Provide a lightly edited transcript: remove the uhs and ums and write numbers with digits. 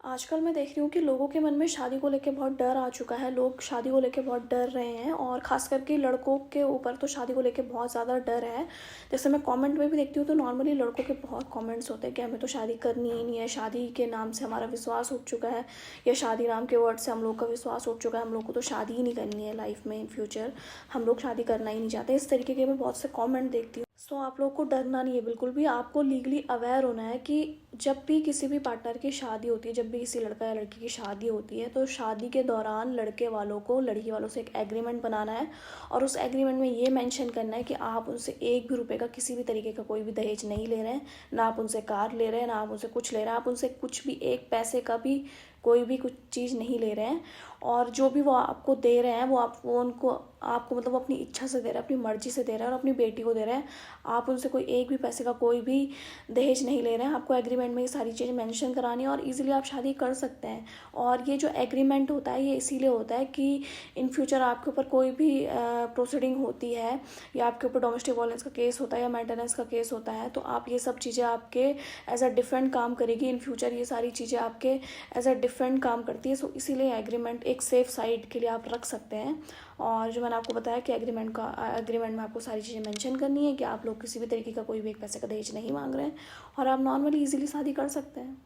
आजकल मैं देख रही हूँ कि लोगों के मन में शादी को लेके बहुत डर आ चुका है। लोग शादी को लेके बहुत डर रहे हैं और ख़ास करके लड़कों के ऊपर तो शादी को लेके बहुत ज़्यादा डर है। जैसे मैं कमेंट में भी देखती हूँ तो नॉर्मली लड़कों के बहुत कमेंट्स होते हैं कि हमें तो शादी करनी ही नहीं है, शादी के नाम से हमारा विश्वास उठ चुका है, या शादी नाम के वर्ड से हम लोग का विश्वास उठ चुका है, हम लोग को तो शादी ही नहीं करनी है लाइफ में, इन फ्यूचर हम लोग शादी करना ही नहीं चाहते। इस तरीके के मैं बहुत से कमेंट देखती हूँ। सो आप लोग को डरना नहीं है बिल्कुल भी। आपको लीगली अवेयर होना है कि जब भी किसी भी पार्टनर की शादी होती है, जब भी किसी लड़का या लड़की की शादी होती है, तो शादी के दौरान लड़के वालों को लड़की वालों से एक एग्रीमेंट बनाना है और उस एग्रीमेंट में ये मेंशन करना है कि आप उनसे एक भी रुपए का किसी भी तरीके का कोई भी दहेज नहीं ले रहे हैं। ना आप उनसे कार ले रहे हैं, ना आप उनसे कुछ ले रहे हैं, आप उनसे कुछ भी एक पैसे का भी कोई भी कुछ चीज़ नहीं ले रहे हैं। और जो भी वो आपको दे रहे हैं वो उनको आपको मतलब अपनी इच्छा से दे रहे हैं, अपनी मर्ज़ी से दे रहे हैं और अपनी बेटी को दे रहे हैं। आप उनसे कोई एक भी पैसे का कोई भी दहेज नहीं ले रहे हैं। आपको एग्रीमेंट में ये सारी चीज़ें मेंशन करानी है और इजीली आप शादी कर सकते हैं। और ये जो एग्रीमेंट होता है ये इसीलिए होता है कि इन फ्यूचर आपके ऊपर कोई भी प्रोसीडिंग होती है, या आपके ऊपर डोमेस्टिक वायलेंस का केस होता है या मेंटेनेंस का केस होता है, तो आप ये सब चीज़ें आपके एज अ डिफरेंट काम करेगी इन फ्यूचर। ये सारी चीज़ें आपके एज अ डिफरेंट काम करती है। सो इसीलिए एग्रीमेंट एक सेफ साइड के लिए आप रख सकते हैं। और जो मैंने आपको बताया कि एग्रीमेंट में आपको सारी चीज़ें मेंशन करनी है कि आप लोग किसी भी तरीके का कोई भी एक पैसे का दहेज नहीं मांग रहे हैं और आप नॉर्मली इजीली शादी कर सकते हैं।